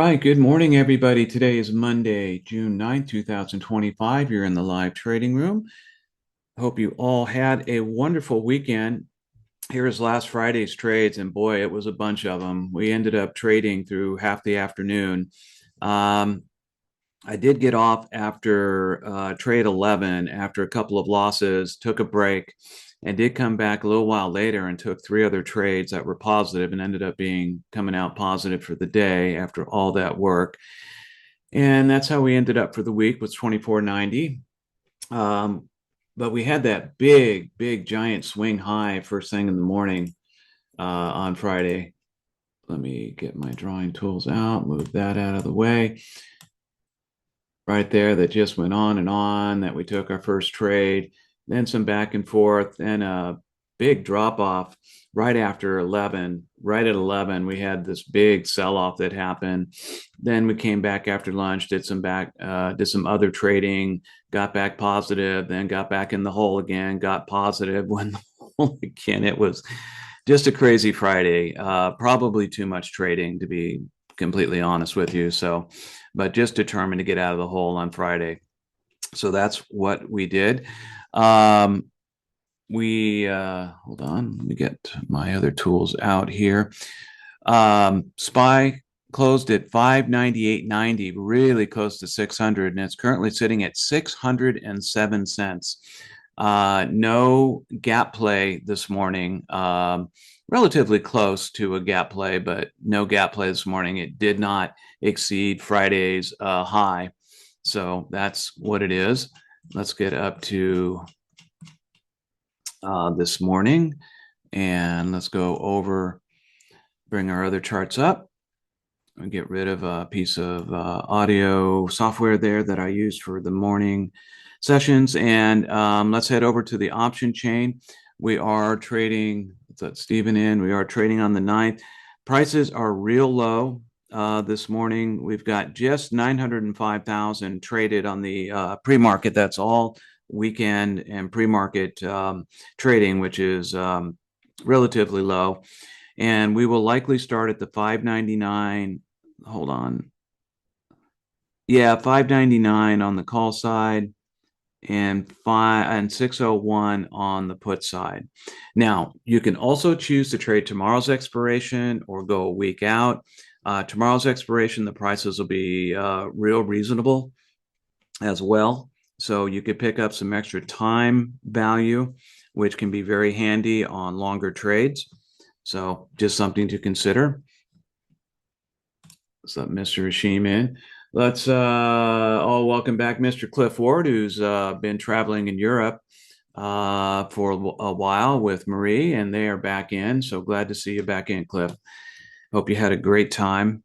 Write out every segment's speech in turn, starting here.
right, good morning, everybody. Today is Monday, June 9th, 2025. You're in the live trading room. Hope you all had a wonderful weekend. Here's last Friday's trades, and boy, it was a bunch of them. We ended up trading through half the afternoon. Um, I did get off after trade 11 after a couple of losses, took a break, and did come back a little while later and took three other trades that were positive and ended up being coming out positive for the day after all that work. And that's how we ended up for the week with 24.90. Um, but we had that big, giant swing high first thing in the morning on Friday. Let me get my drawing tools out, move that out of the way. Right there, that just went on and on, that we took our first trade, then some back and forth, and a big drop off right after 11. Right at 11, we had this big sell off that happened. Then we came back after lunch, did some other trading, got back positive, then got back in the hole again, got positive, went the hole again. It was just a crazy Friday. Probably too much trading, to be completely honest with you. So, but just determined to get out of the hole on Friday. So that's what we did. Um, we hold on, let me get my other tools out here. SPY closed at 598.90, really close to 600, and it's currently sitting at 607 cents. No gap play this morning. Relatively close to a gap play, but no gap play this morning. It did not exceed Friday's high. So that's what it is. Let's get up to this morning and let's go over, bring our other charts up and get rid of a piece of audio software there that I used for the morning sessions. And let's head over to the option chain. We are trading, let's let Stephen in. We are trading on the 9th. Prices are real low this morning. We've got just 905,000 traded on the pre-market. That's all weekend and pre-market trading, which is relatively low. And we will likely start at the 599. Hold on. Yeah, 599 on the call side and 601 on the put side. Now, you can also choose to trade tomorrow's expiration or go a week out. Tomorrow's expiration, the prices will be real reasonable as well. So you could pick up some extra time value, which can be very handy on longer trades. So just something to consider. Let's let Mr. Hashim in. Let's all welcome back Mr. Cliff Ward, who's been traveling in Europe for a while with Marie, and they are back in. So glad to see you back in, Cliff. Hope you had a great time.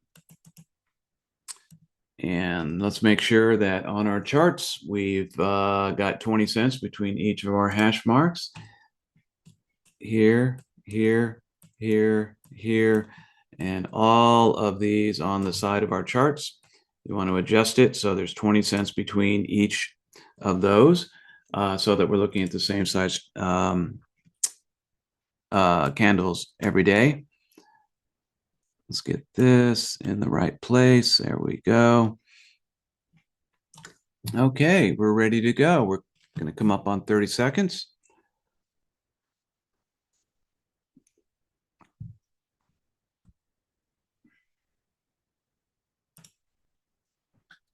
And let's make sure that on our charts, we've got 20 cents between each of our hash marks. Here, here, here, here, and all of these on the side of our charts. You want to adjust it so there's 20 cents between each of those so that we're looking at the same size candles every day. Let's get this in the right place. There we go. Okay, we're ready to go. We're going to come up on 30 seconds.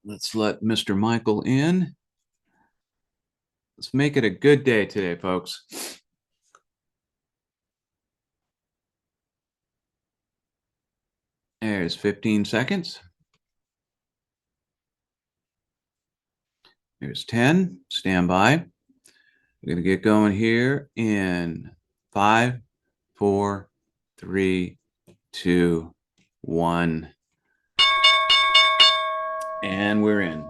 Let's let Mr. Michael in. Let's make it a good day today, folks. There's 15 seconds. There's 10. Stand by. We're going to get going here in 5, 4, 3, 2, 1. And we're in.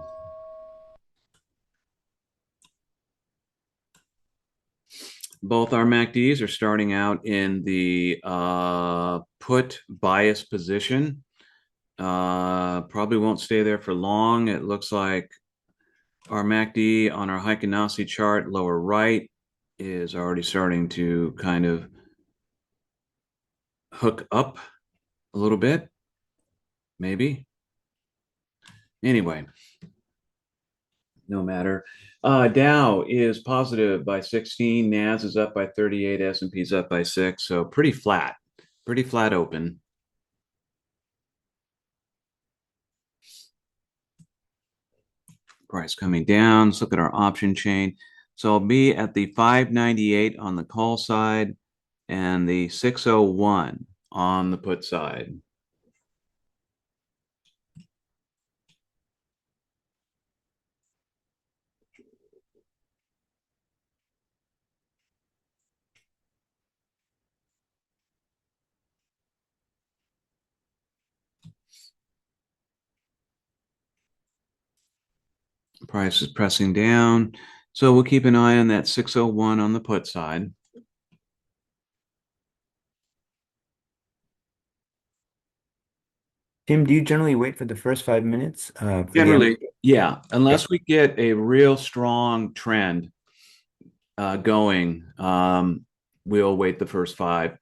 Both our MACDs are starting out in the put bias position. Probably won't stay there for long. It looks like our MACD on our Heikin-Nazi chart, lower right, is already starting to kind of hook up a little bit, maybe. Anyway, no matter. Dow is positive by 16. Nas is up by 38. S&P is up by 6. So pretty flat open. Price coming down. Let's look at our option chain. So I'll be at the 598 on the call side and the 601 on the put side. Price is pressing down. So we'll keep an eye on that 601 on the put side. Tim, do you generally wait for the first 5 minutes for the Generally, average? yeah, Okay. unless we get a real strong trend going, we'll wait the first five.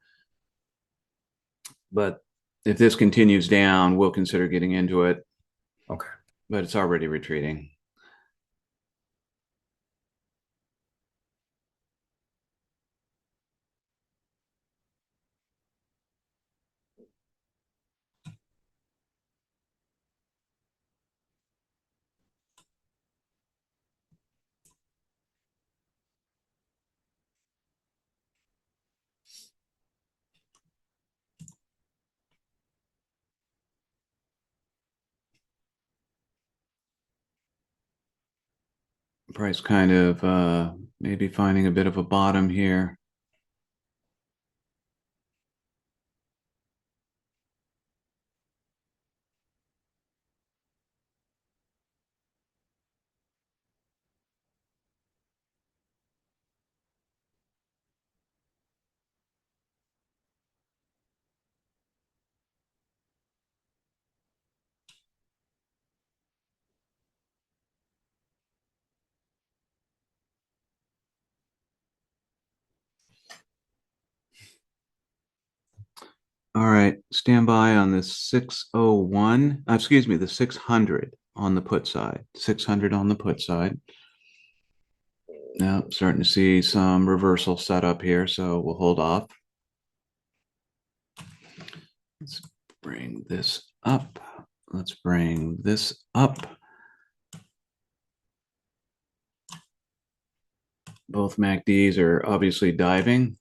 But if this continues down, we'll consider getting into it, Okay. but it's already retreating. Price kind of maybe finding a bit of a bottom here. All right, stand by on the 601, excuse me, the 600 on the put side. 600 on the put side. Now, starting to see some reversal set up here, so we'll hold off. Let's bring this up. Let's bring this up. Both MACDs are obviously diving.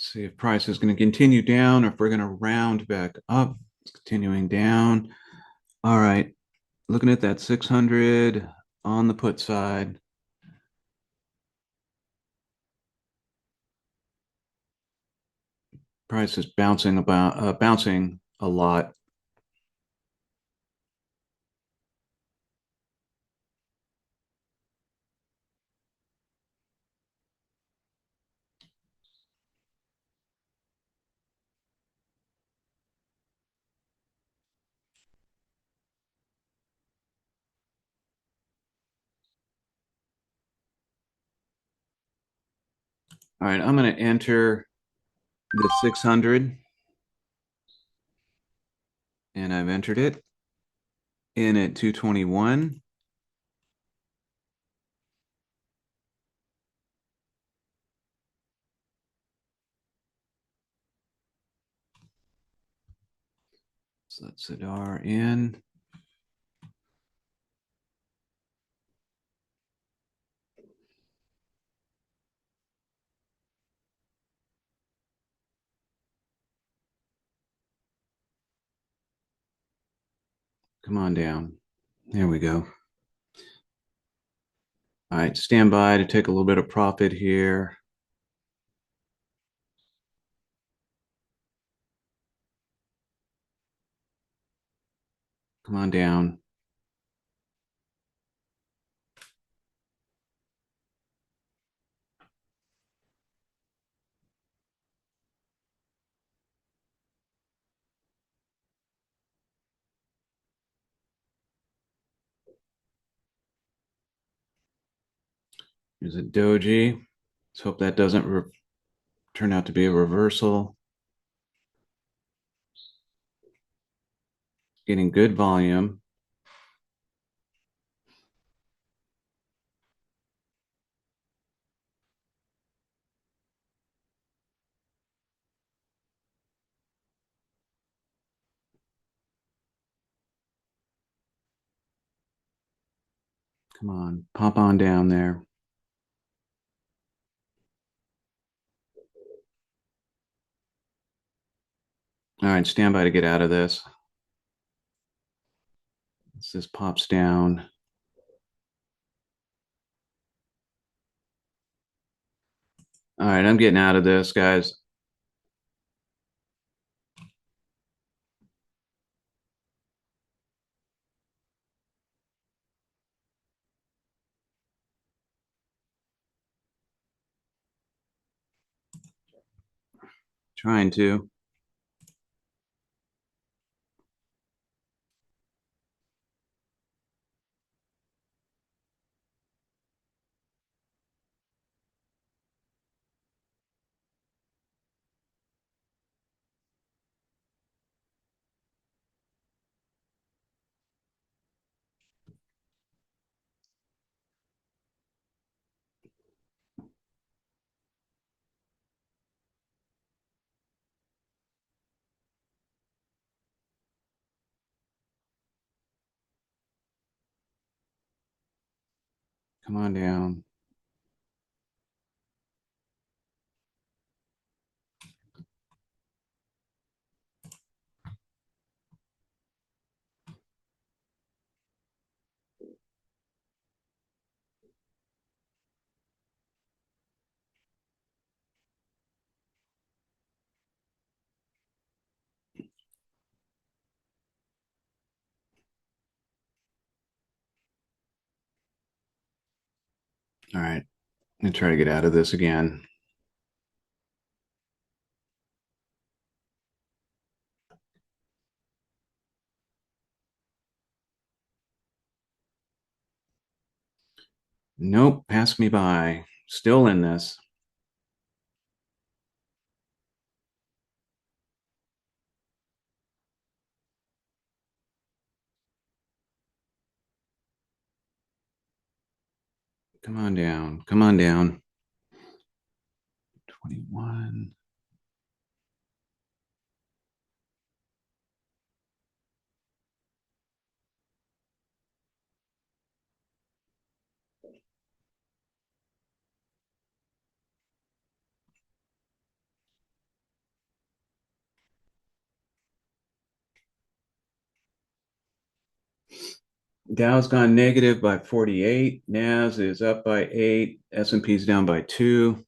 Let's see if price is going to continue down or if we're going to round back up. It's continuing down. All right, looking at that 600 on the put side. Price is bouncing a lot. All right, I'm going to enter the 600 and I've entered it in at 221. So let's Sadar in. Come on down. There we go. All right, stand by to take a little bit of profit here. Come on down. Here's a doji. Let's hope that doesn't turn out to be a reversal. Getting good volume. Come on, pop on down there. All right, stand by to get out of this. This pops down. All right, I'm getting out of this, guys. Trying to. Come on down. All right, I'm gonna try to get out of this again. Nope, pass me by. Still in this. Come on down. Come on down. 21. Dow's gone negative by 48. NAS is up by 8. S&P's down by 2.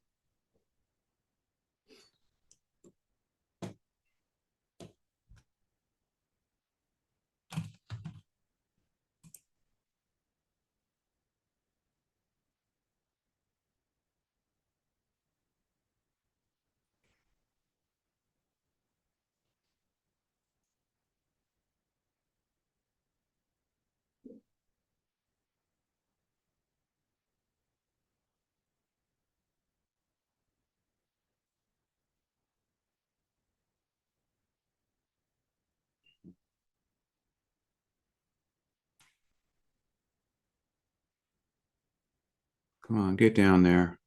Come on, get down there.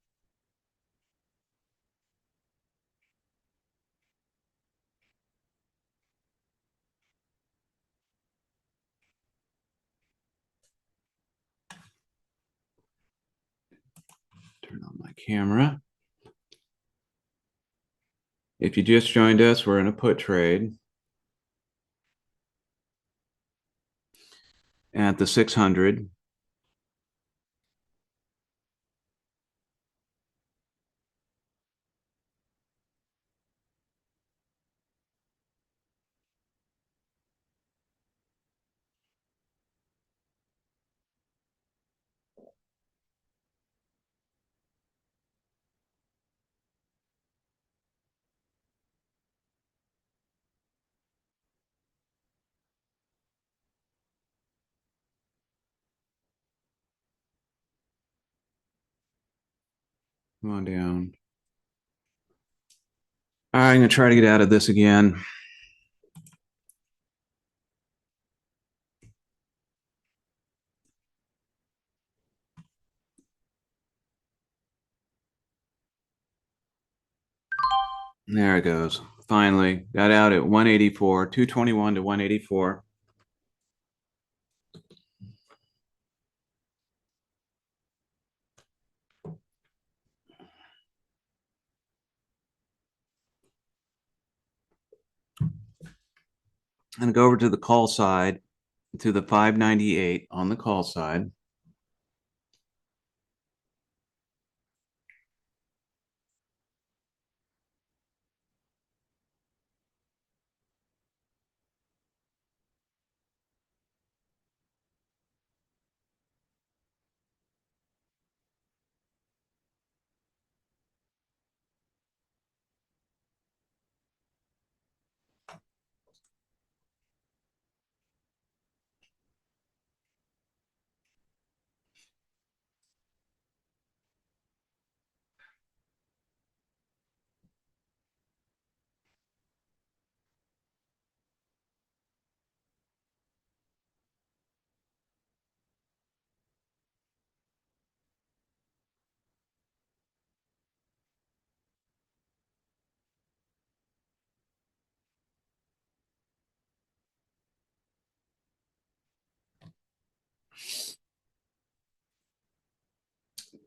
Turn on my camera. If you just joined us, we're in a put trade at the 600. Come on down. All right, I'm gonna try to get out of this again. There it goes. Finally got out at 184, 221 to 184. I'm gonna go over to the call side to the 598 on the call side.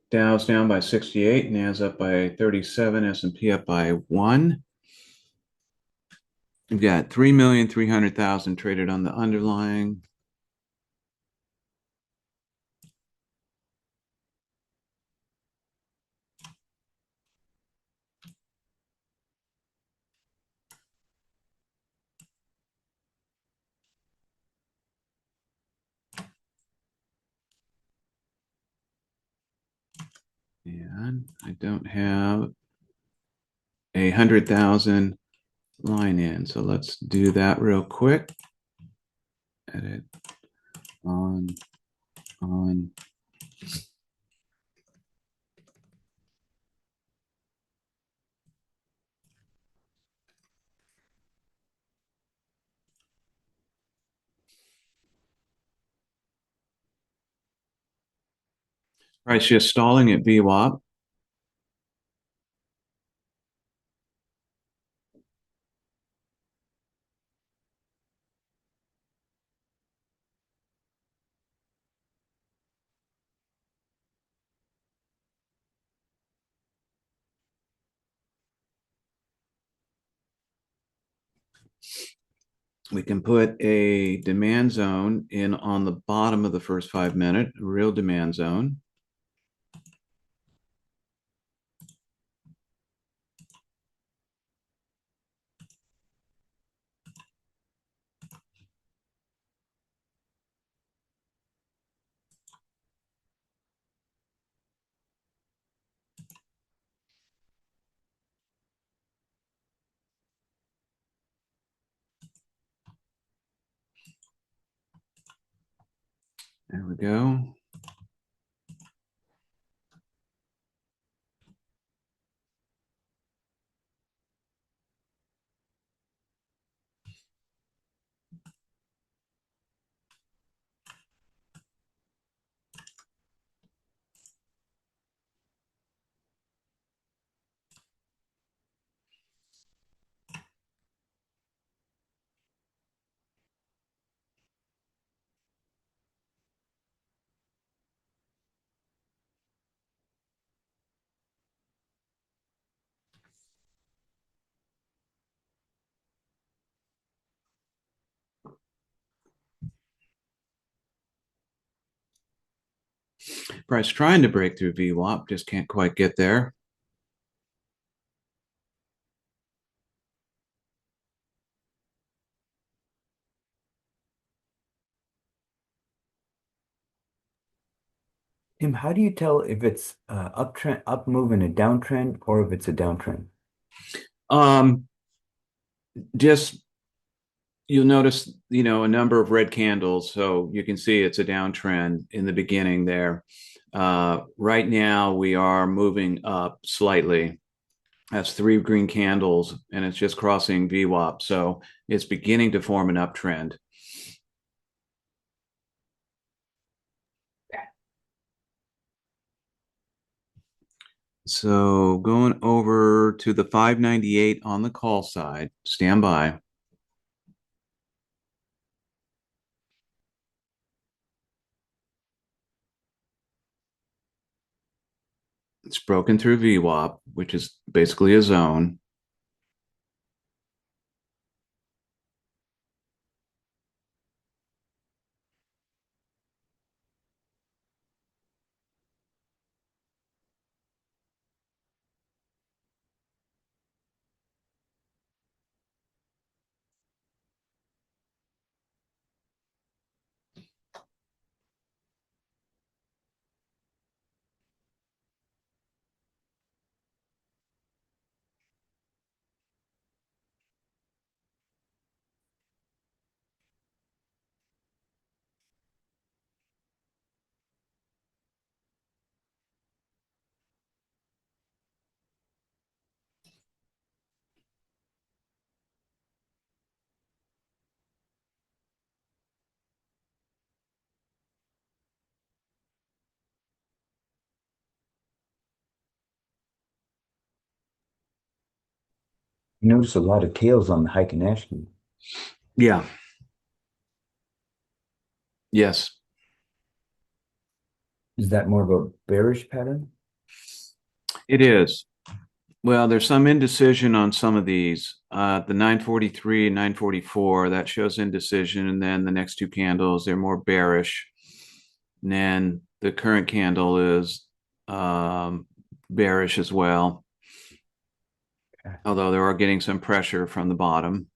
Dow's down by 68, Nas up by 37, S&P up by 1. We've got 3,300,000 traded on the underlying. And I don't have 100,000 line in. So let's do that real quick. Edit on. Price just stalling at VWAP. We can put a demand zone in on the bottom of the first 5 minute, a real demand zone. There we go. Price trying to break through VWAP, just can't quite get there. Tim, how do you tell if it's uptrend, up move in a downtrend, or if it's a downtrend? Um, just you'll notice, a number of red candles, so you can see it's a downtrend in the beginning there. Right now, we are moving up slightly. That's three green candles, and it's just crossing VWAP. So it's beginning to form an uptrend. So going over to the 598 on the call side, stand by. It's broken through VWAP, which is basically a zone. You notice a lot of tails on the Heiken Ashton. Yeah. Yes. Is that more of a bearish pattern? It is. Well, there's some indecision on some of these. The 943 and 944, that shows indecision. And then the next two candles, they're more bearish. And then the current candle is bearish as well, although they are getting some pressure from the bottom.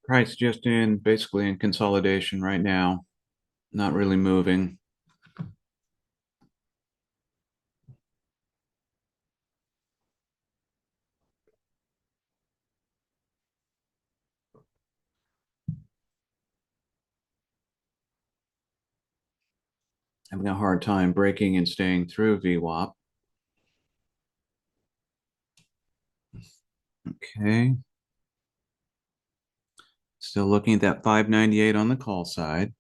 Price just in basically in consolidation right now, not really moving. Having a hard time breaking and staying through VWAP. Okay. Still looking at that 598 on the call side.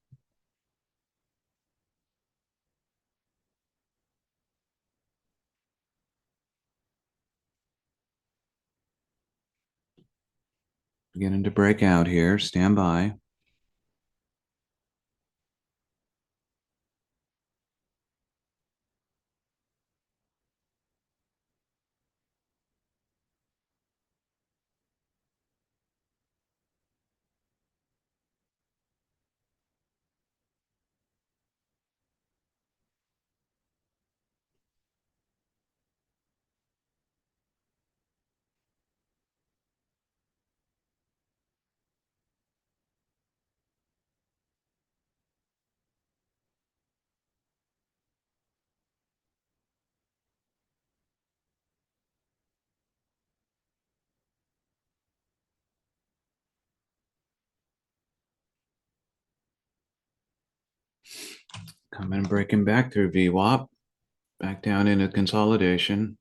Beginning to break out here. Stand by. Coming and breaking back through VWAP, back down into consolidation.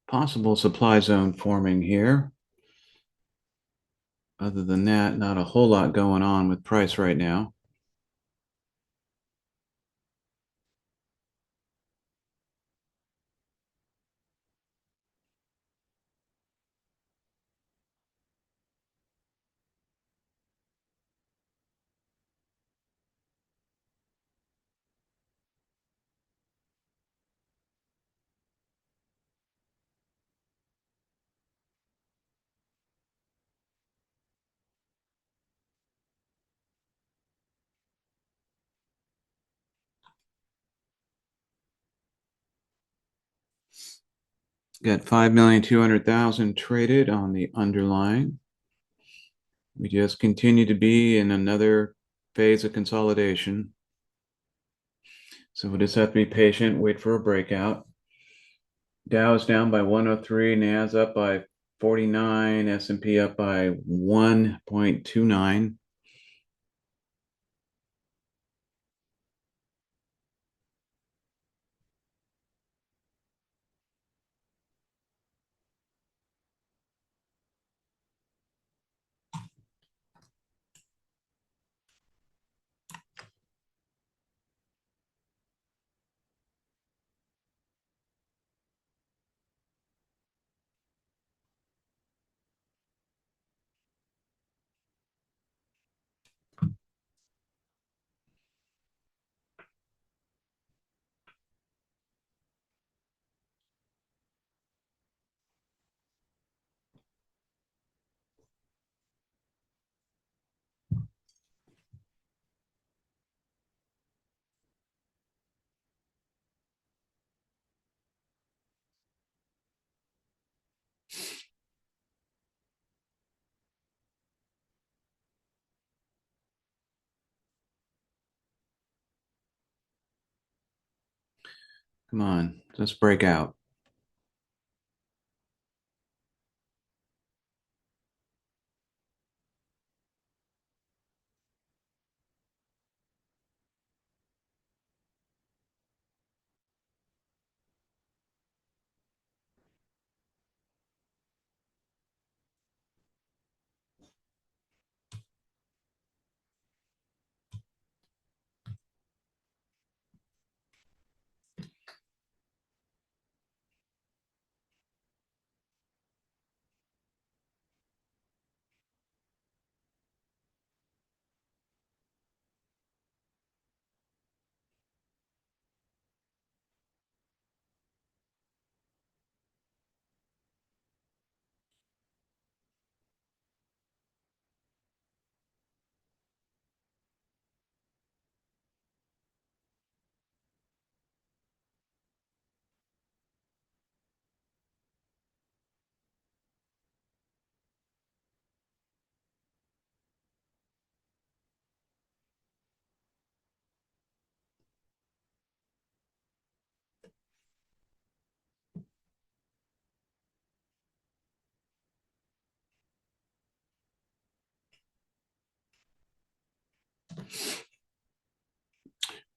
Possible supply zone forming here. Other than that, not a whole lot going on with price right now. Got 5,200,000 traded on the underlying. We just continue to be in another phase of consolidation. So we'll just have to be patient, wait for a breakout. Dow is down by 103, Nas up by 49, S&P up by 1.29. Come on, let's break out.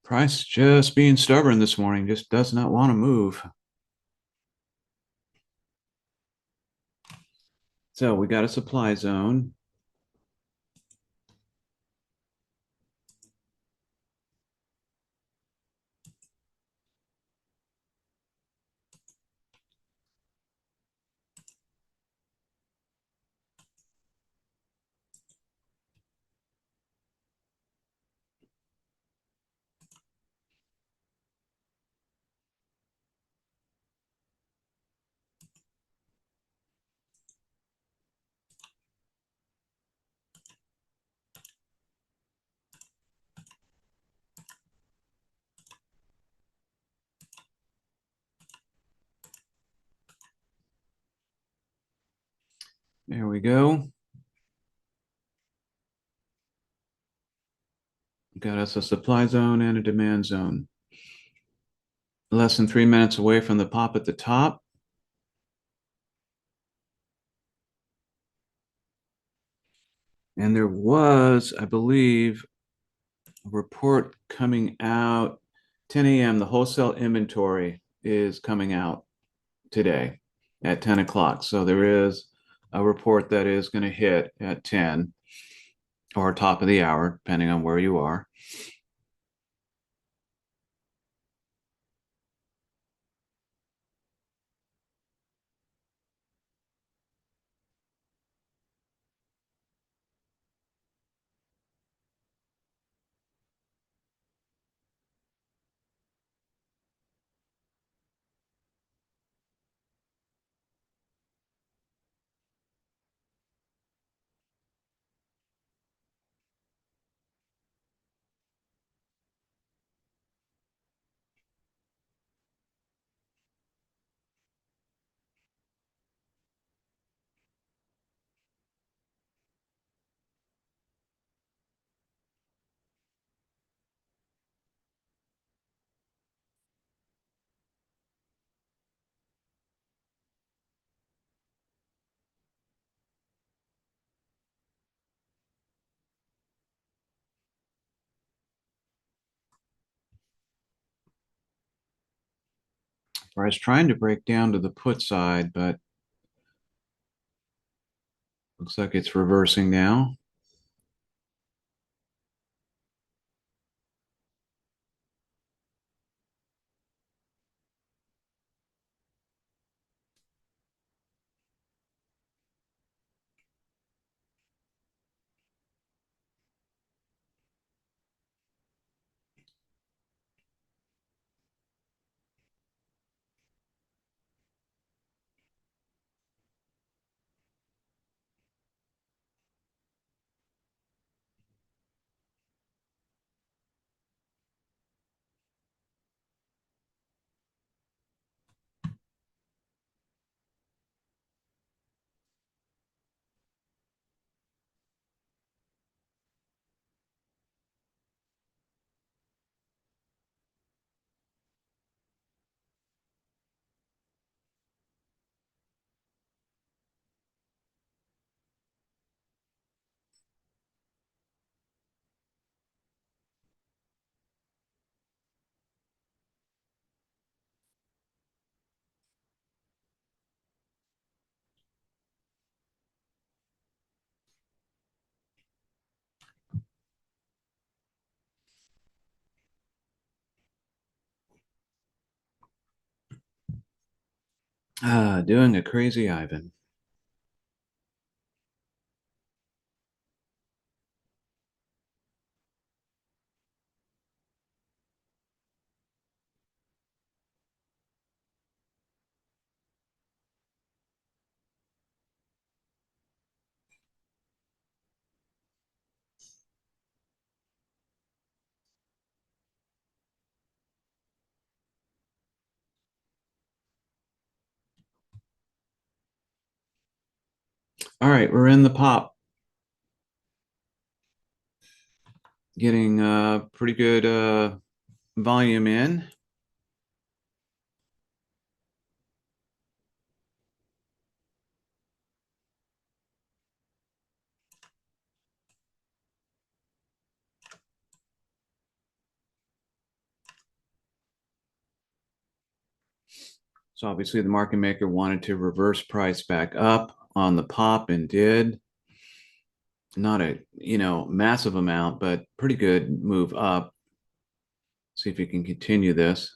Price just being stubborn this morning, just does not want to move. So we got a supply zone. There we go. Got us a supply zone and a demand zone. Less than 3 minutes away from the pop at the top. And there was, I believe, a report coming out 10 a.m. The wholesale inventory is coming out today at 10 o'clock. So there is a report that is going to hit at 10 or top of the hour, depending on where you are. I was trying to break down to the put side, but looks like it's reversing now. Doing a crazy Ivan. All right, we're in the pop, getting pretty good volume in. So obviously the market maker wanted to reverse price back up on the pop and did. Not a, massive amount, but pretty good move up. See if you can continue this.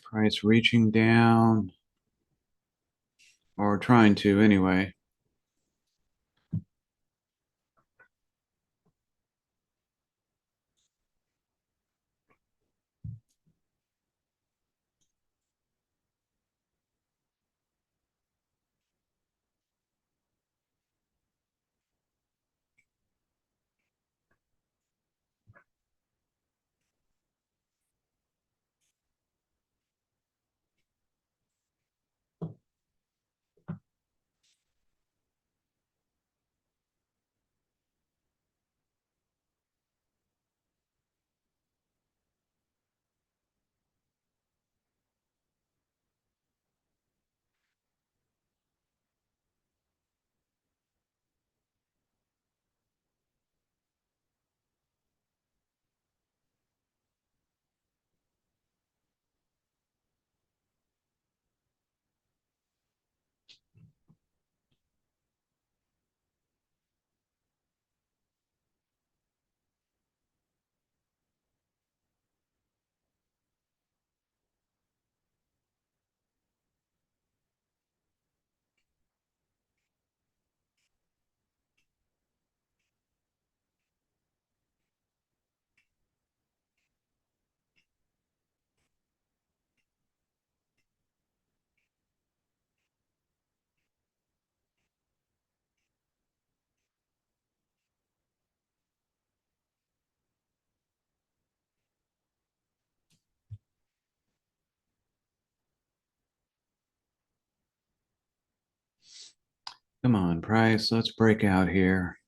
Price reaching down, or trying to anyway. Come on, price. Let's break out here.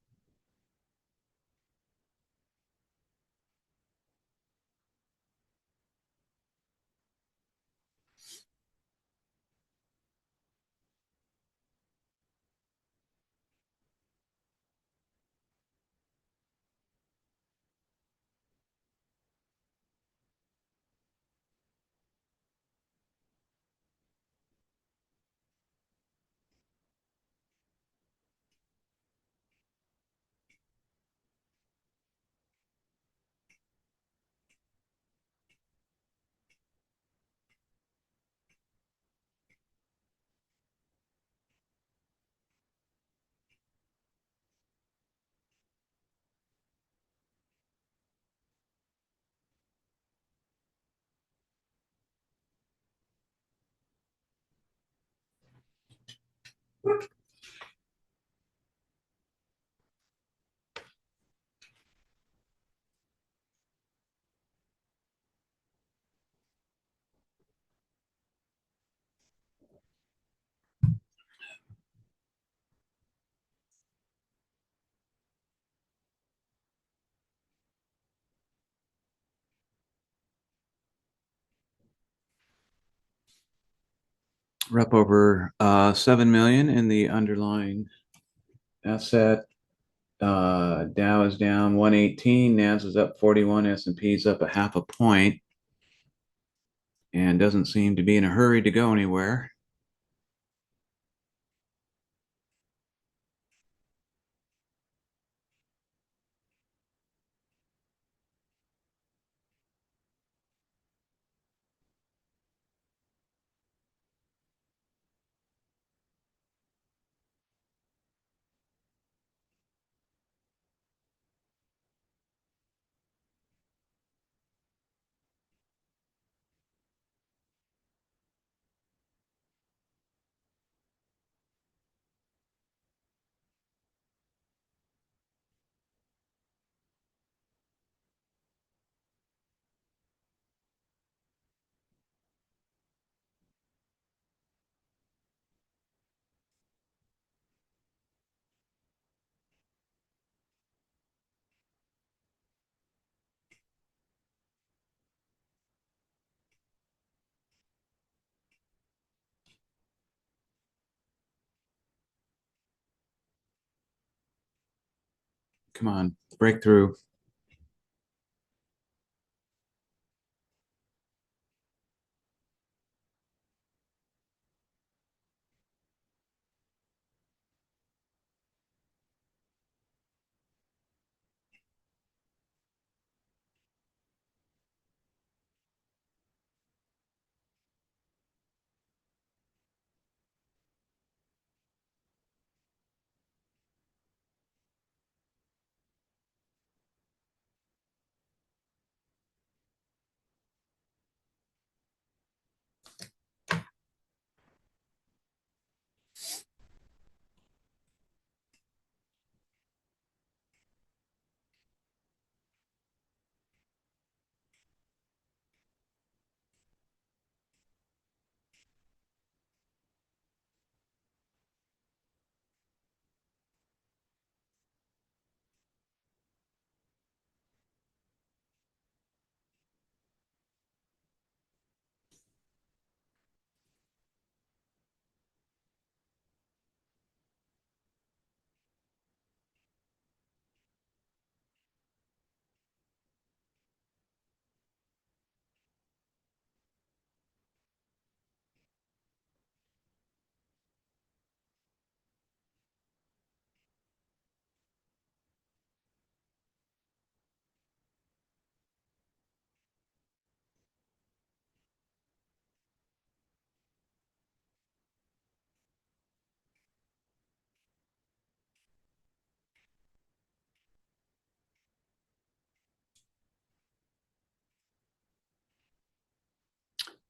We're up over 7 million in the underlying asset. Dow is down 118, Nas is up 41, S&P is up a half a point, and doesn't seem to be in a hurry to go anywhere. Come on, breakthrough.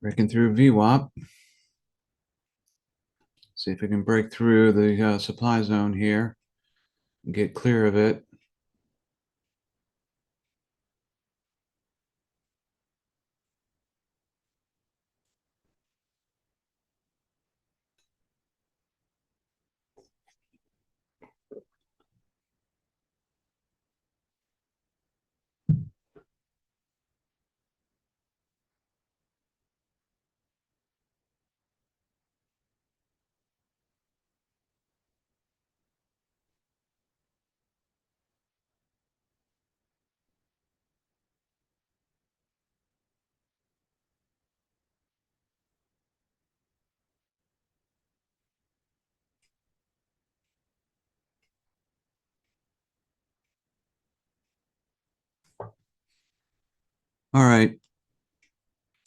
Breaking through VWAP. See if we can break through the supply zone here and get clear of it. All right.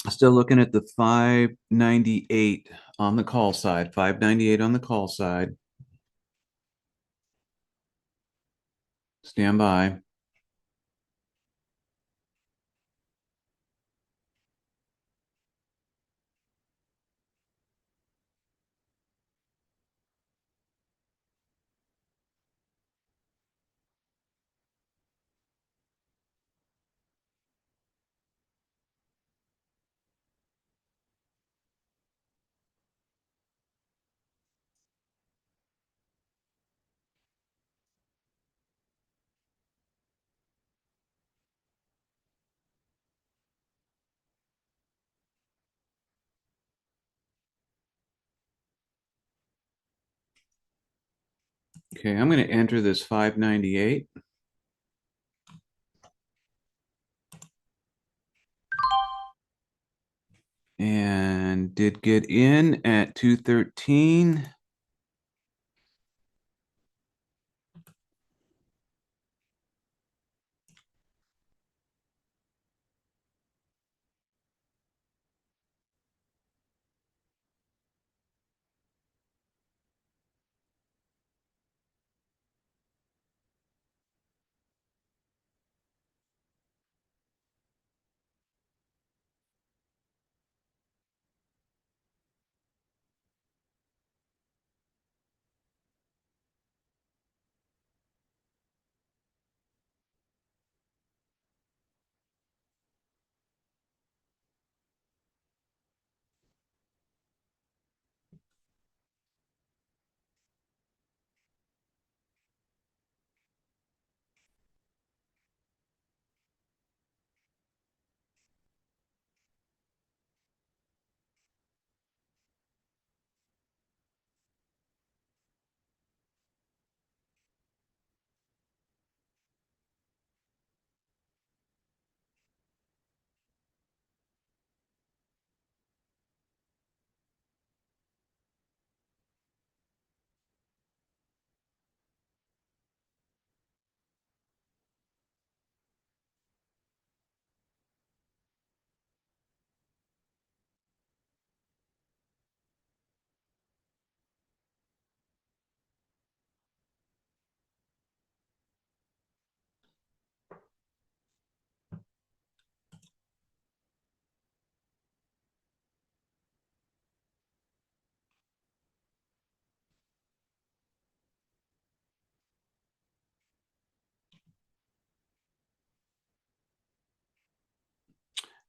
Still looking at the 598 on the call side. 598 on the call side. Stand by. Okay, I'm going to enter this 598 and did get in at 213.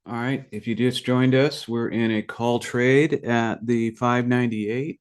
All right, if you just joined us, we're in a call trade at the 598.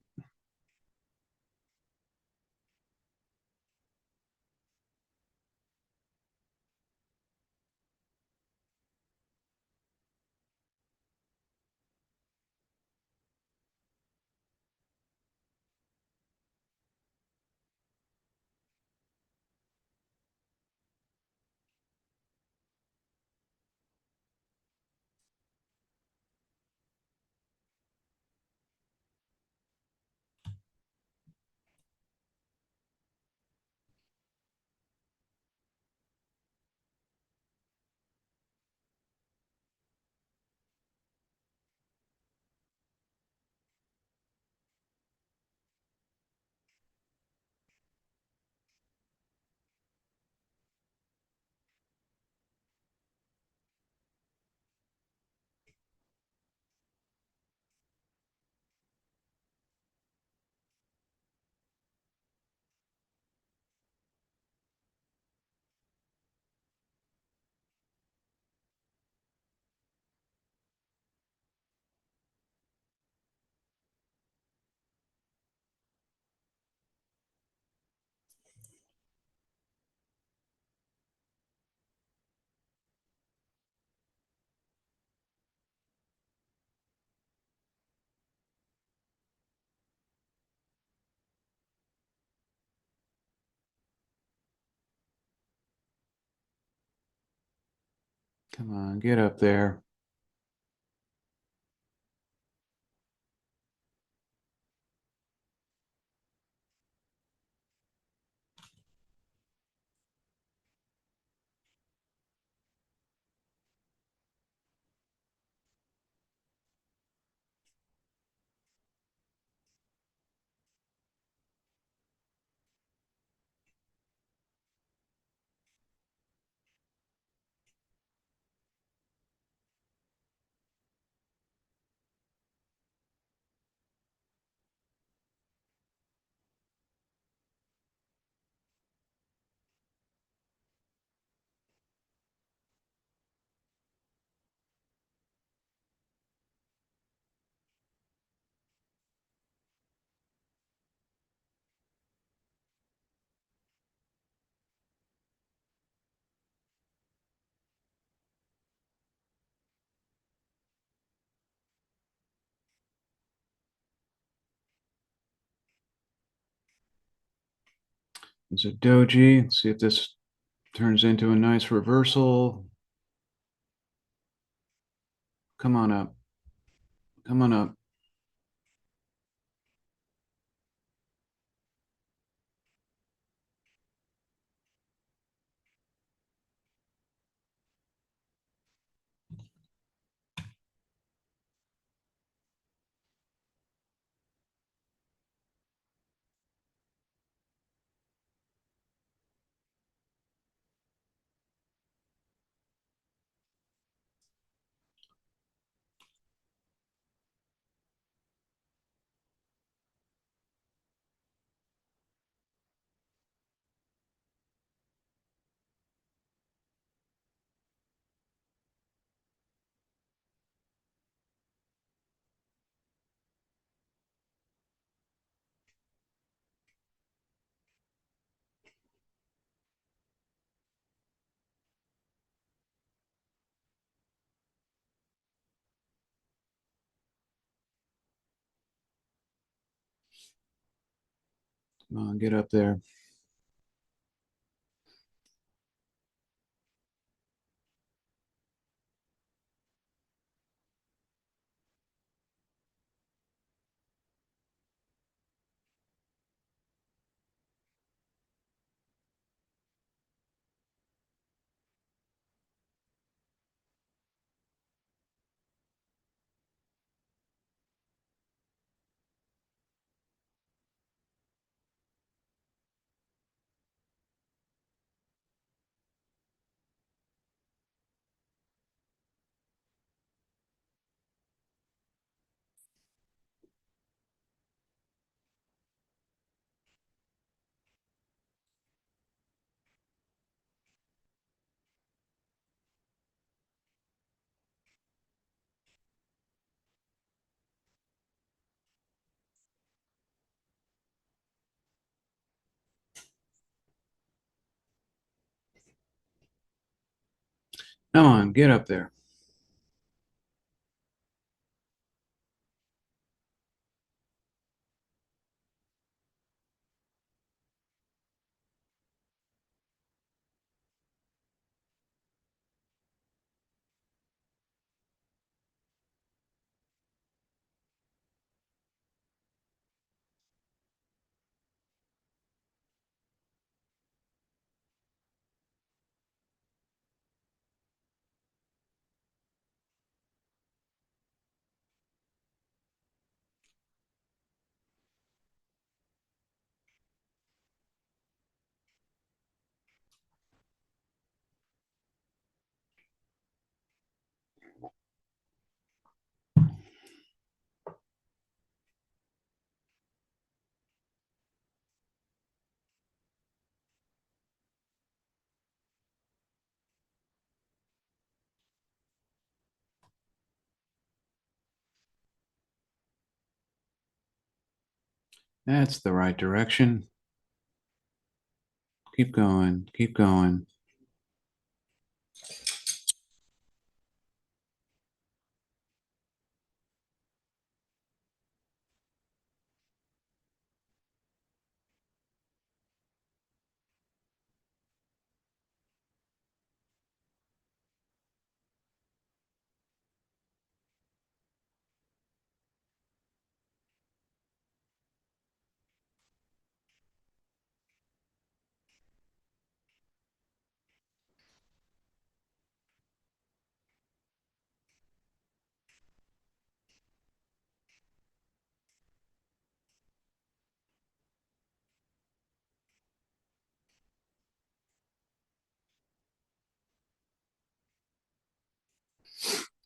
Come on, get up there. It's a doji. Let's see if this turns into a nice reversal. Come on up. Come on up. Come on, get up there. Come on, get up there. That's the right direction. Keep going. Keep going.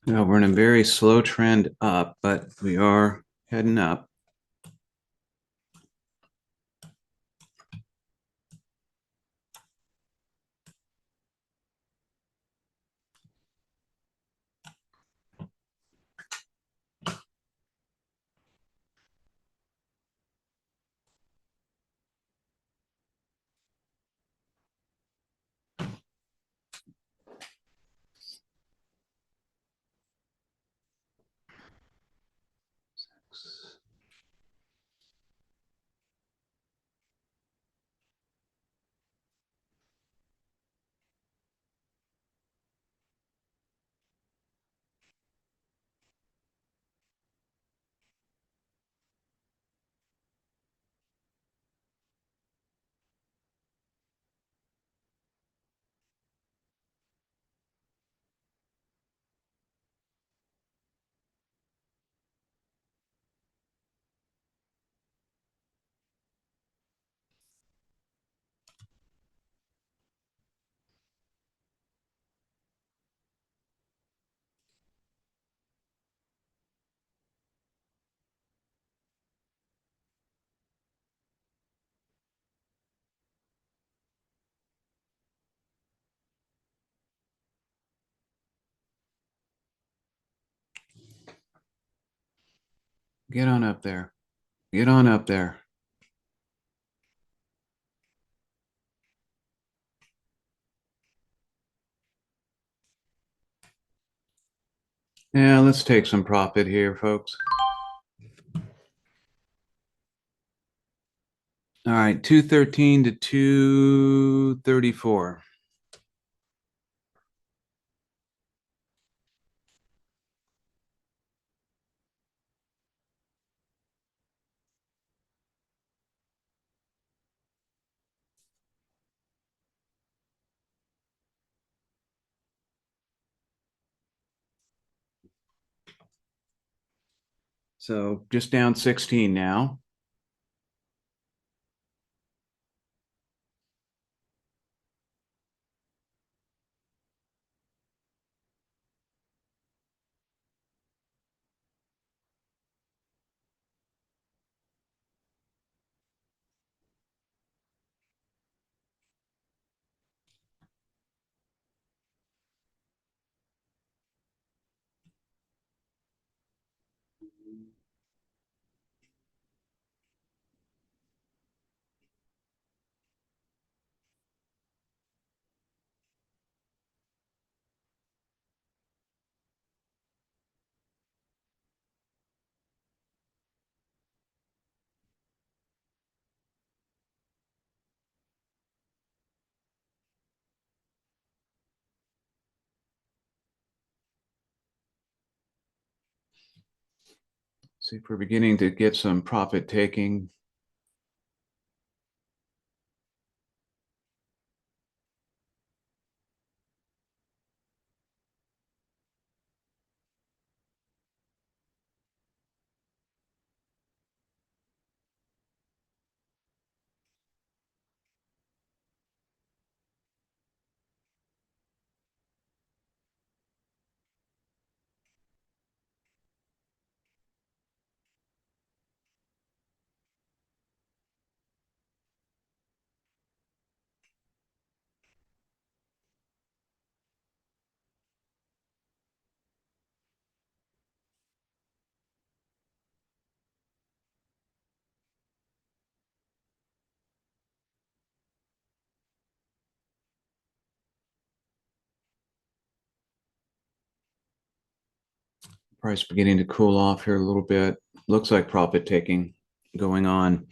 Now we're in a very slow trend up, but we are heading up. Get on up there. Get on up there. Yeah, let's take some profit here, folks. All right, 213 to 234. So just down 16 now. See if we're beginning to get some profit taking. Price beginning to cool off here a little bit. Looks like profit taking going on.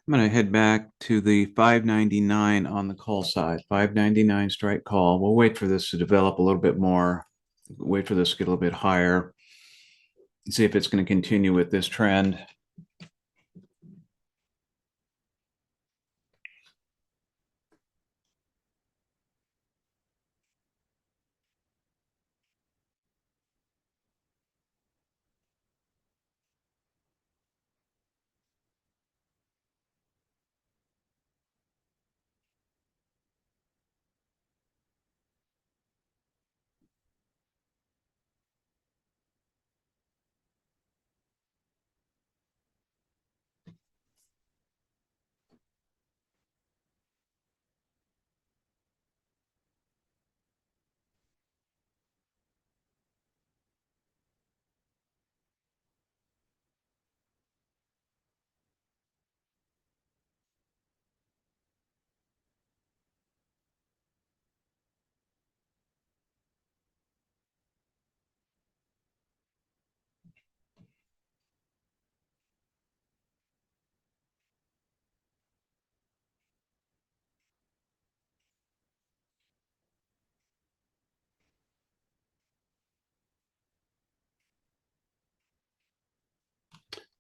I'm going to head back to the 599 on the call side. 599 strike call. We'll wait for this to develop a little bit more. Wait for this to get a little bit higher. See if it's going to continue with this trend.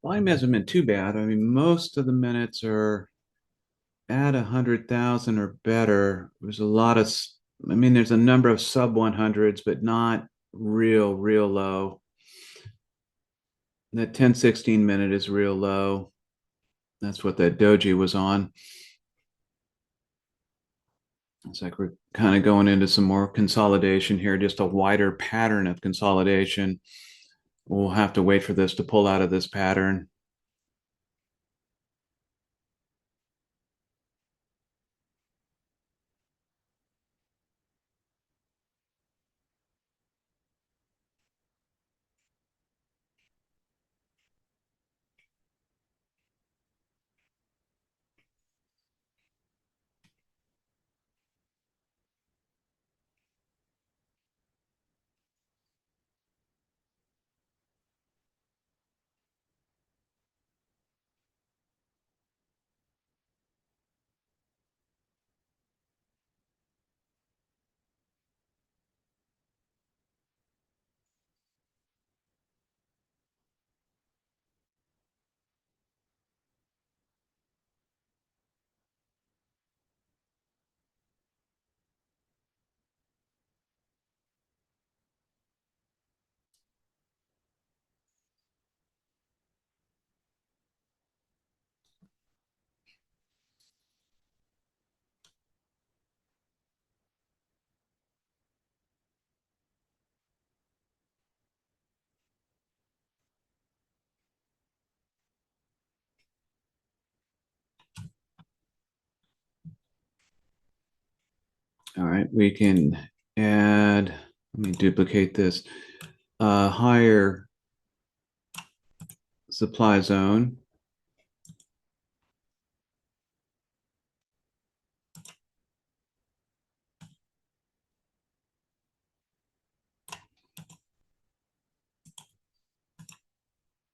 volume hasn't been too bad. I mean, most of the minutes are at 100,000 or better. There's a lot of, I mean, there's a number of sub 100s, but not real low. That 1016 minute is real low. That's what that doji was on. It's like we're kind of going into some more consolidation here, just a wider pattern of consolidation. We'll have to wait for this to pull out of this pattern. All right, we can add, let me duplicate this, higher supply zone.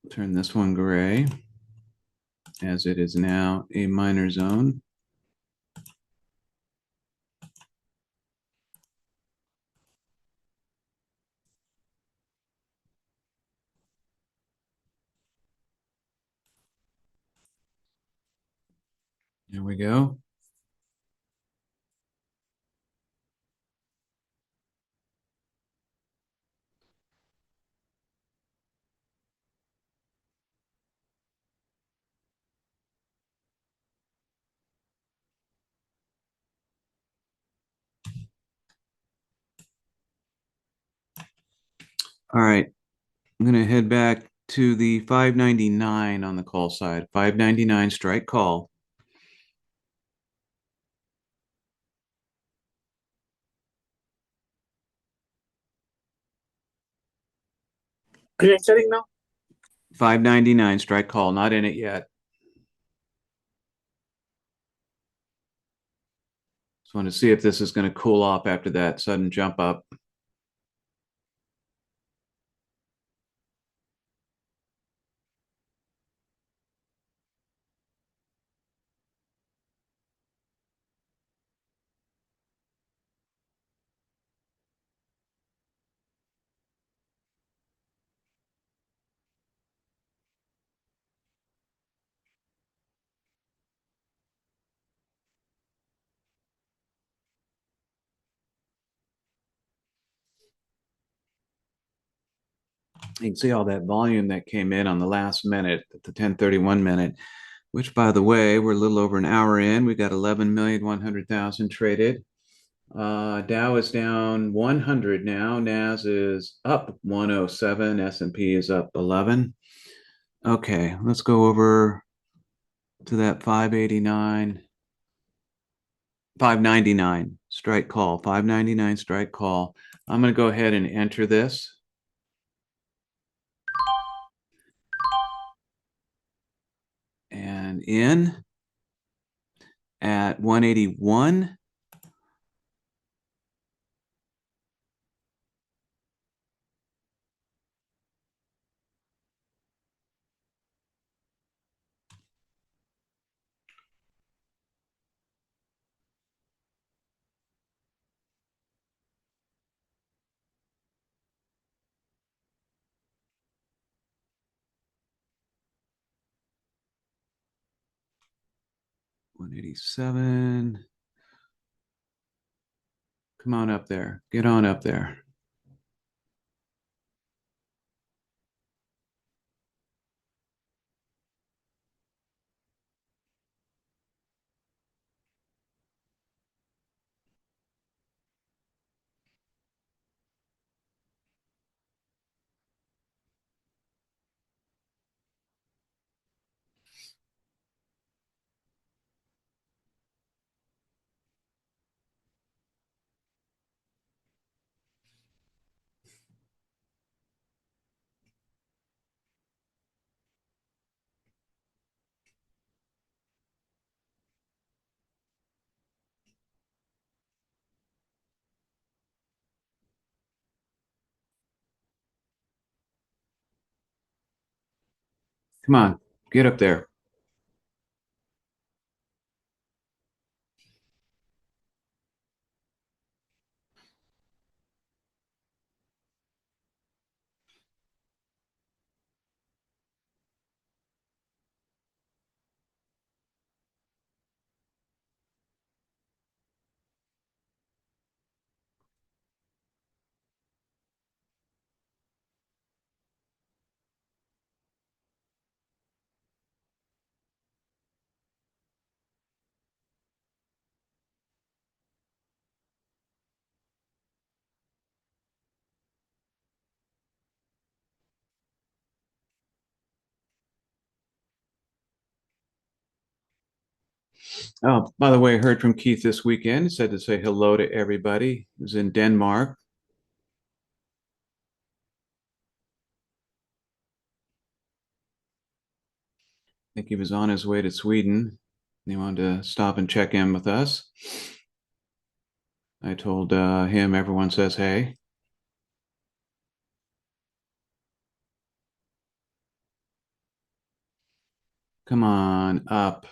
Turn this one gray, as it is now a minor zone. There we go. All right, I'm going to head back to the 599 on the call side. 599 strike call. Are you entering now? 599 strike call, not in it yet. Just want to see if this is going to cool off after that sudden jump up. You can see all that volume that came in on the last minute, at the 1031 minute, which, by the way, we're a little over an hour in. We got 11,100,000 traded. Dow is down 100 now. Nas is up 107. S&P is up 11. Okay, let's go over to that 589, 599 strike call, 599 strike call. I'm going to go ahead and enter this. And in at 181. 187. Come on up there. Get on up there. Come on. Get up there. Oh, by the way, I heard from Keith this weekend. He said to say hello to everybody. He was in Denmark. I think he was on his way to Sweden. He wanted to stop and check in with us. I told him everyone says hey. Come on up.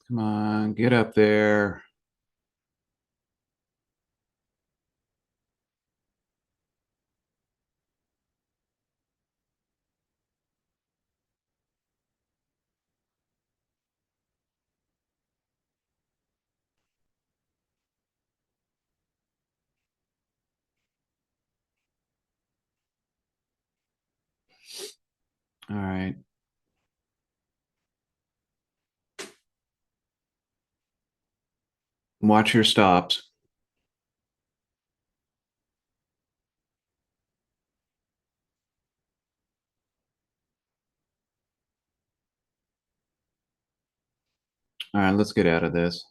Come on, get up there. All right. Watch your stops. All right, let's get out of this.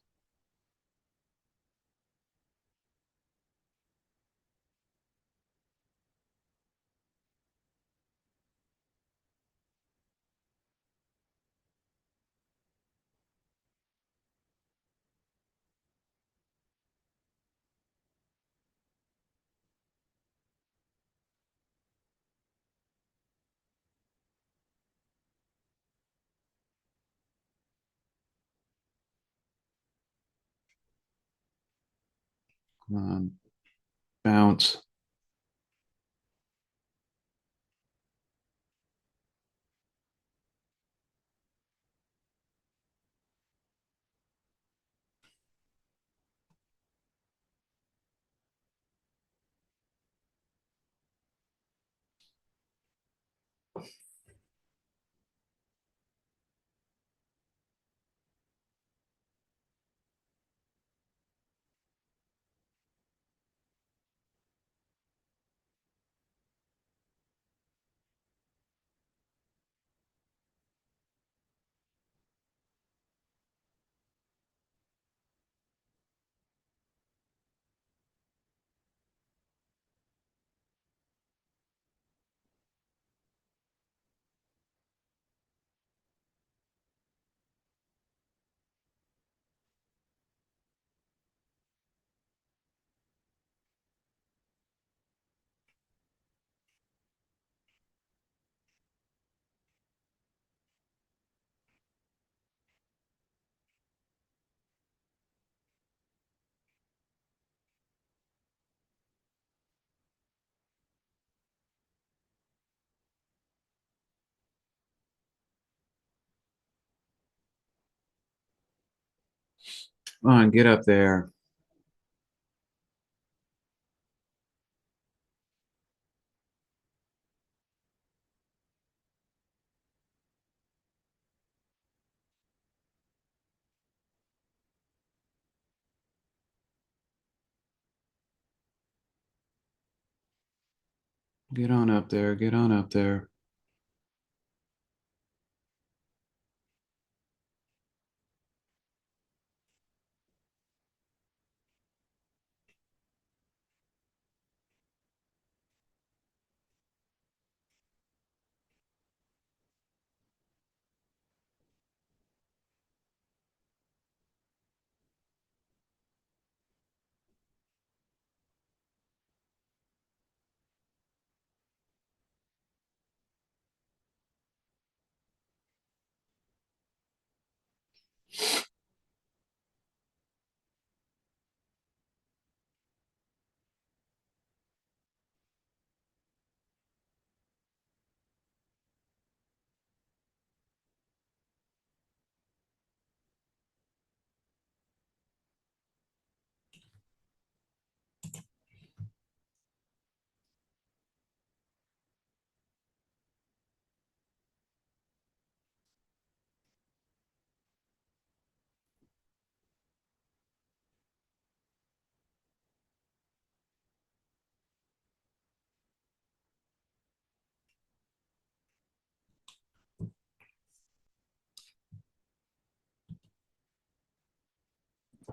Come on, bounce. Come on, get up there. Get on up there. Get on up there.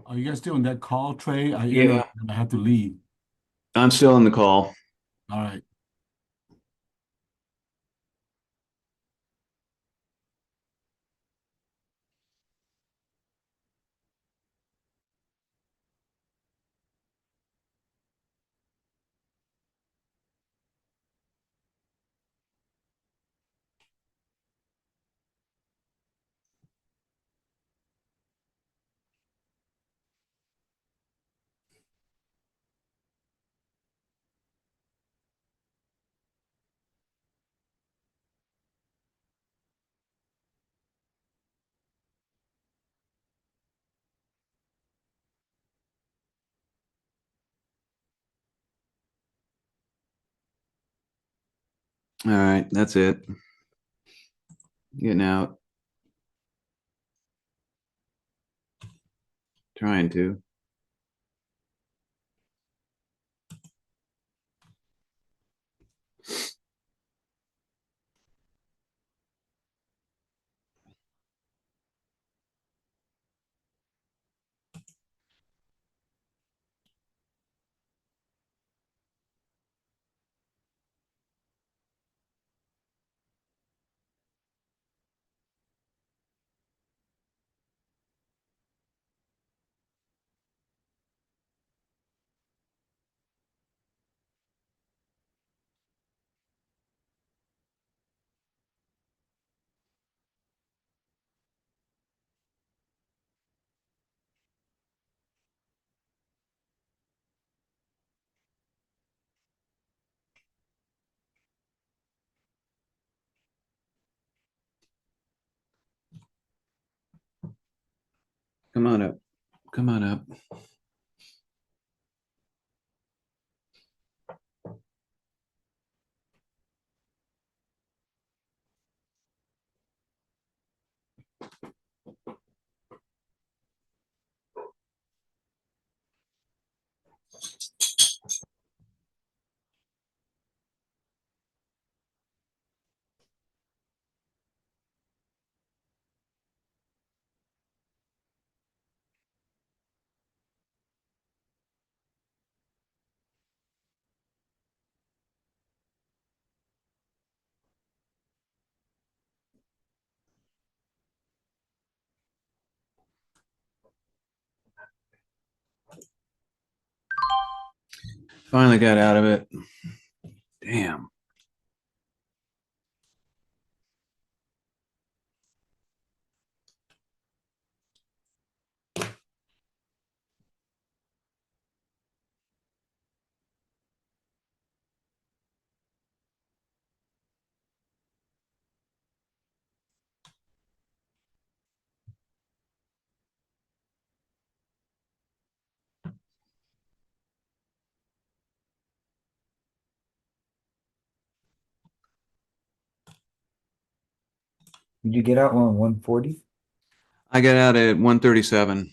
Are you guys still in that call, Trey? I Yeah, interrupted and I have to leave. I'm still in the call. All right. All right, that's it. Getting out. Trying to. Come on up. Come on up. Finally got out of it. Damn. Did you get out on 140? I got out at 137.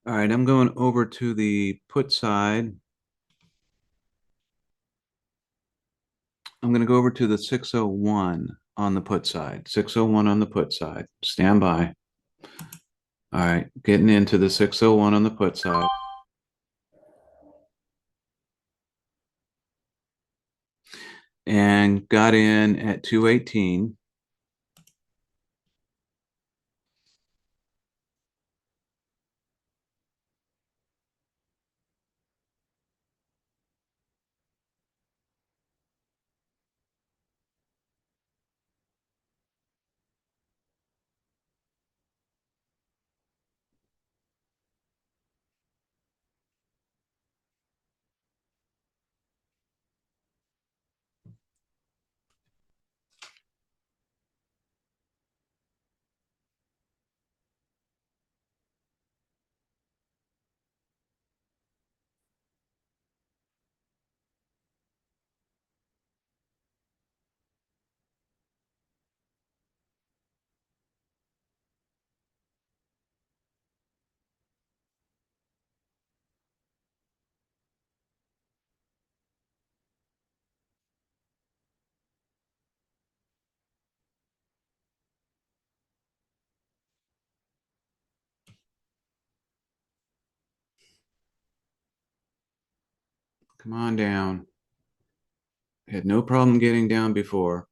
All right, I'm going over to the put side. I'm going to go over to the 601 on the put side. 601 on the put side. Stand by. All right, getting into the 601 on the put side. And got in at 218. Come on down. Had no problem getting down before.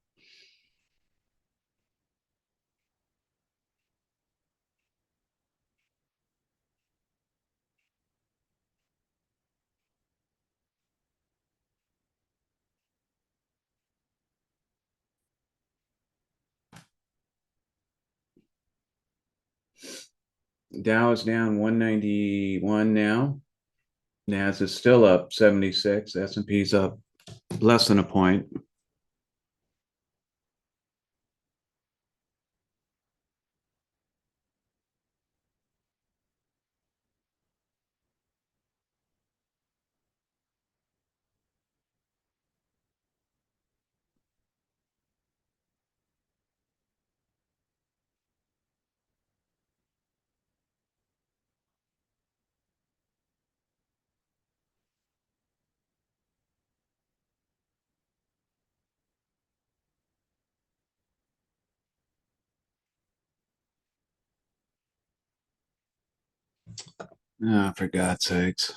Dow is down 191 now. NAS is still up 76. S&P's up less than a point. Oh, for God's sakes.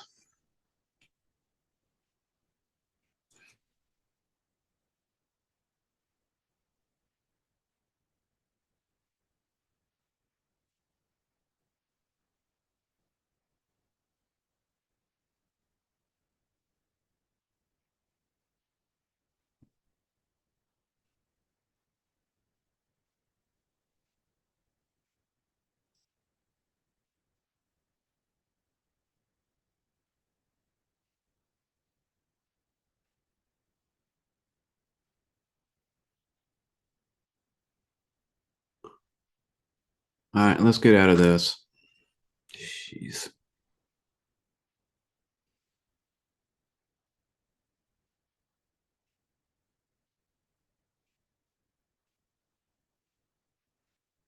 All right, let's get out of this. Jeez.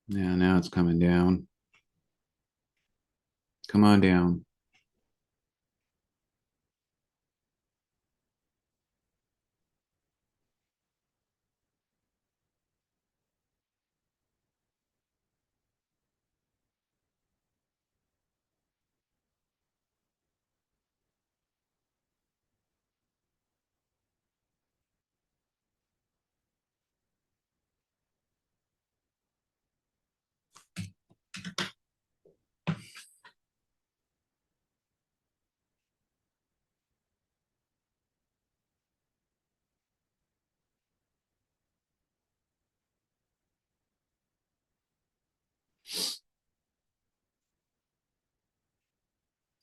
Yeah, now it's coming down. Come on down.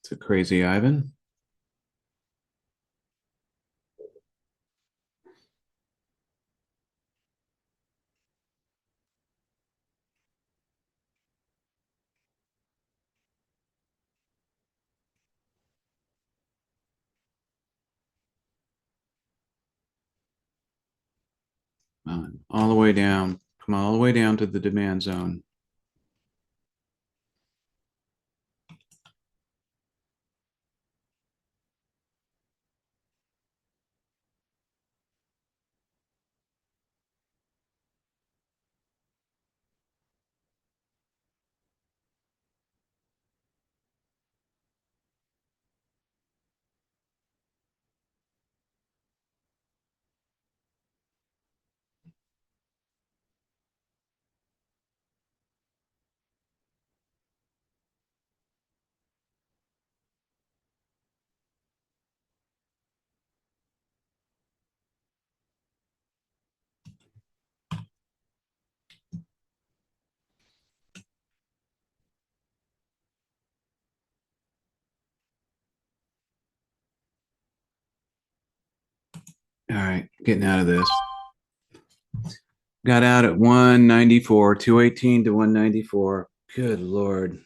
It's a crazy Ivan. All the way down. Come on, all the way down to the demand zone. All right, getting out of this. Got out at 194, 218 to 194. Good Lord.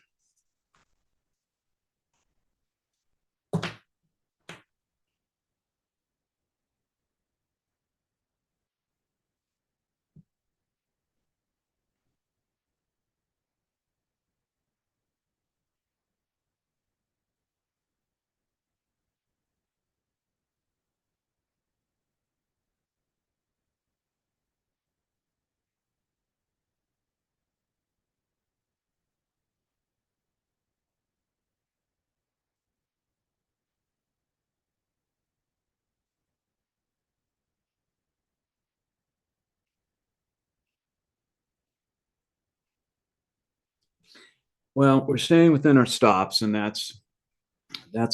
Well, we're staying within our stops, and that's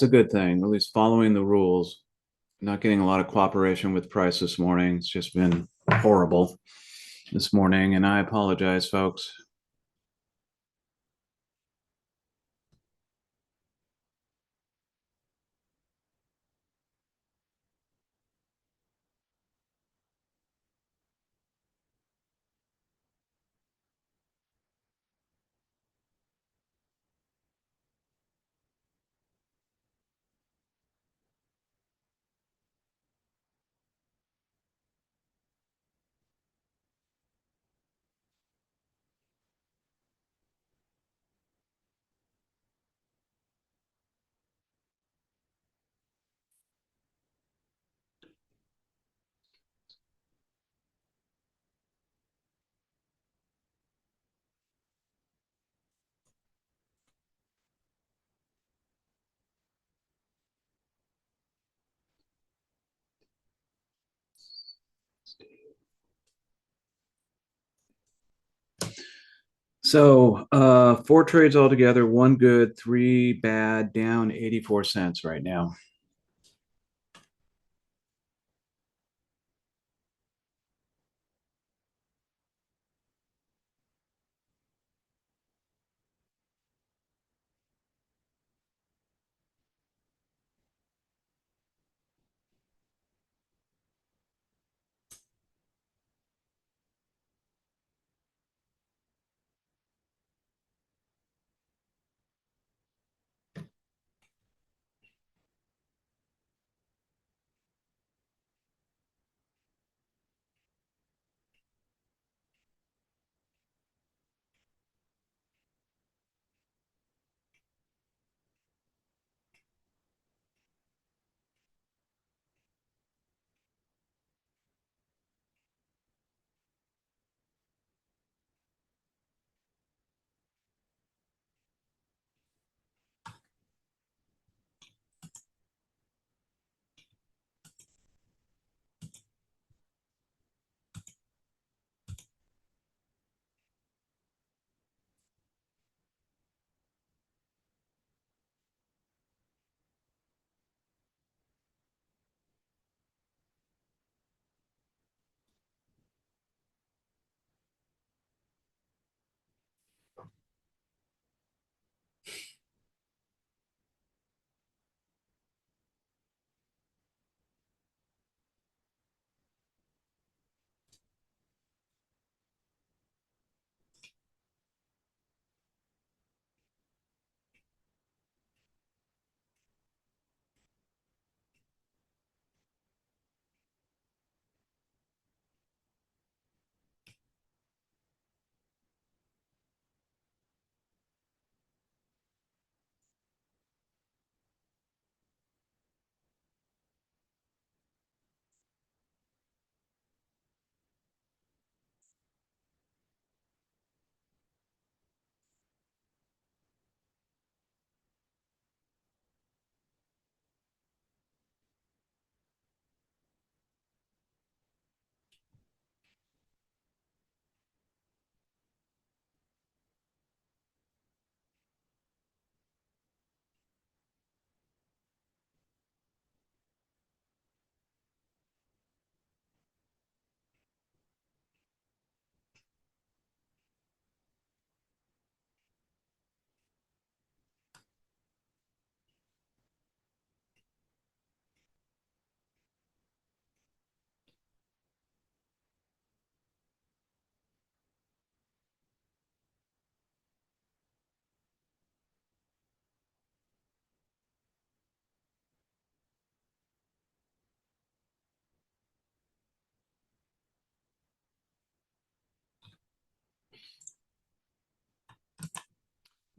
a good thing. At least following the rules. Not getting a lot of cooperation with price this morning. It's just been horrible this morning, and I apologize, folks. So, four trades altogether, one good, three bad, down 84 cents right now.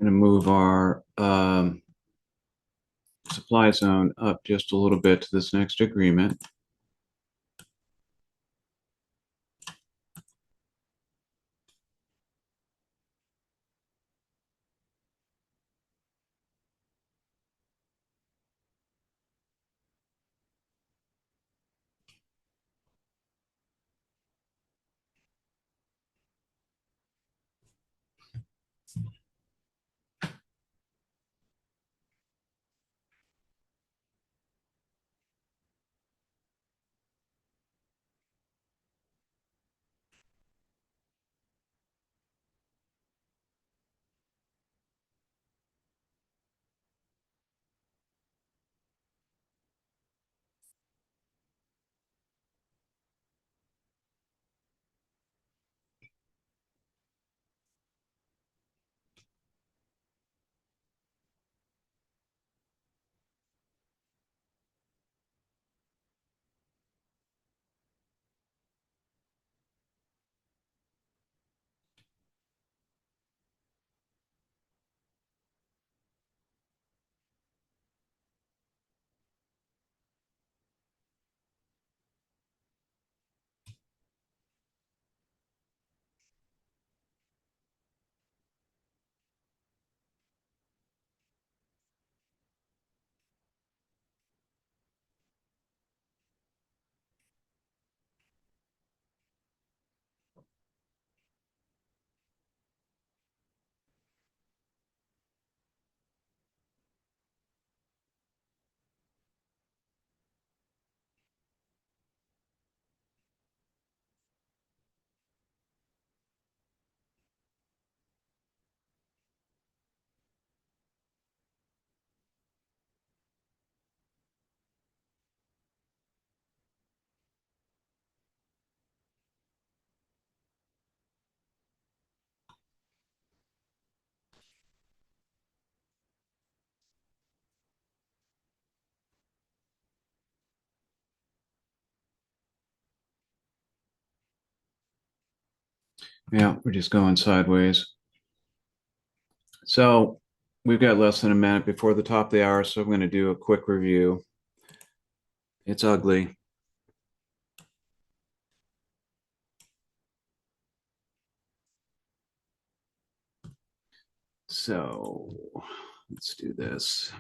going to move our supply zone up just a little bit to this next agreement. Yeah, we're just going sideways. So we've got less than a minute before the top of the hour, so I'm going to do a quick review. It's ugly. So let's do this.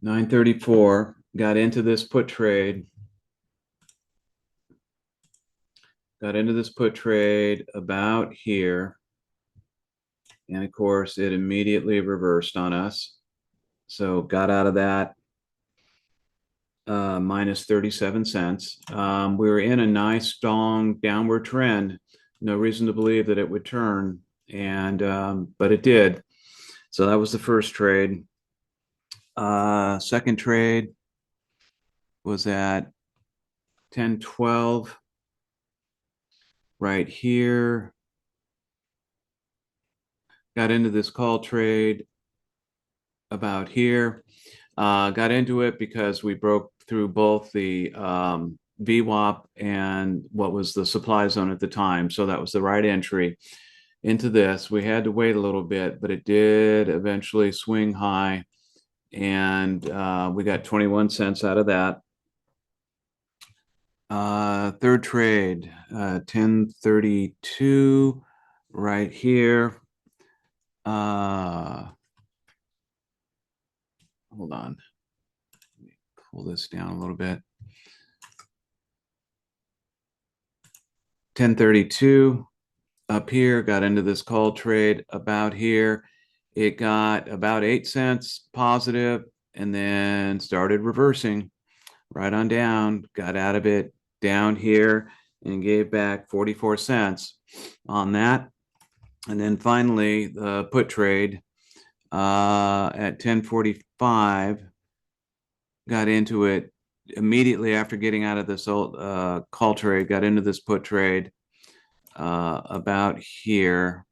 $9.34, got into this put trade. Got into this put trade about here. And of course, it immediately reversed on us. So got out of that minus 37 cents. We were in a nice, strong downward trend. No reason to believe that it would turn, and but it did. So that was the first trade. Second trade was at 10.12 right here. Got into this call trade about here. Got into it because we broke through both the VWAP and what was the supply zone at the time. So that was the right entry into this. We had to wait a little bit, but it did eventually swing high, and we got 21 cents out of that. Third trade, 10.32 right here. Hold on. Let me pull this down a little bit. 10.32 up here, got into this call trade about here. It got about 8 cents positive and then started reversing right on down, got out of it down here and gave back 44 cents on that. And then finally, the put trade at 10.45, got into it immediately after getting out of this old call trade, got into this put trade about here.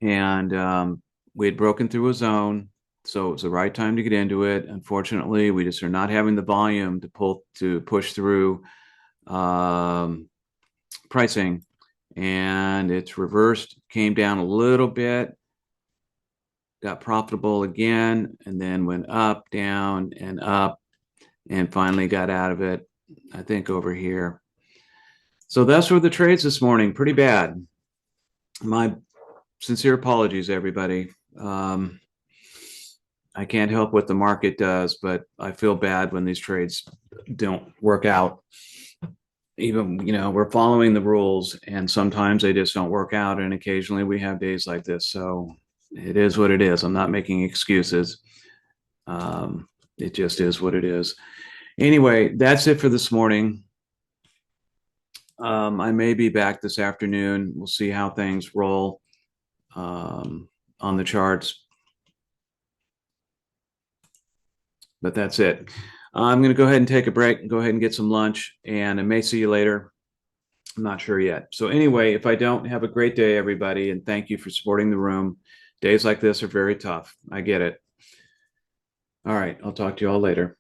And we had broken through a zone, So it's the right time to get into it. Unfortunately, we just are not having the volume to push through pricing, and it's reversed, came down a little bit, got profitable again, and then went up, down, and finally got out of it, I think over here. So that's where the trades this morning. Pretty bad. My sincere apologies, everybody. I can't help what the market does, but I feel bad when these trades don't work out. Even, we're following the rules, and sometimes they just don't work out. And occasionally we have days like this. So it is what it is. I'm not making excuses. It just is what it is. Anyway, that's it for this morning. I may be back this afternoon. We'll see how things roll on the charts. But that's it. I'm going to go ahead and take a break and go ahead and get some lunch, and I may see you later. I'm not sure yet. So anyway, if I don't, have a great day, everybody, and thank you for supporting the room. Days like this are very tough. I get it. All right. I'll talk to you all later.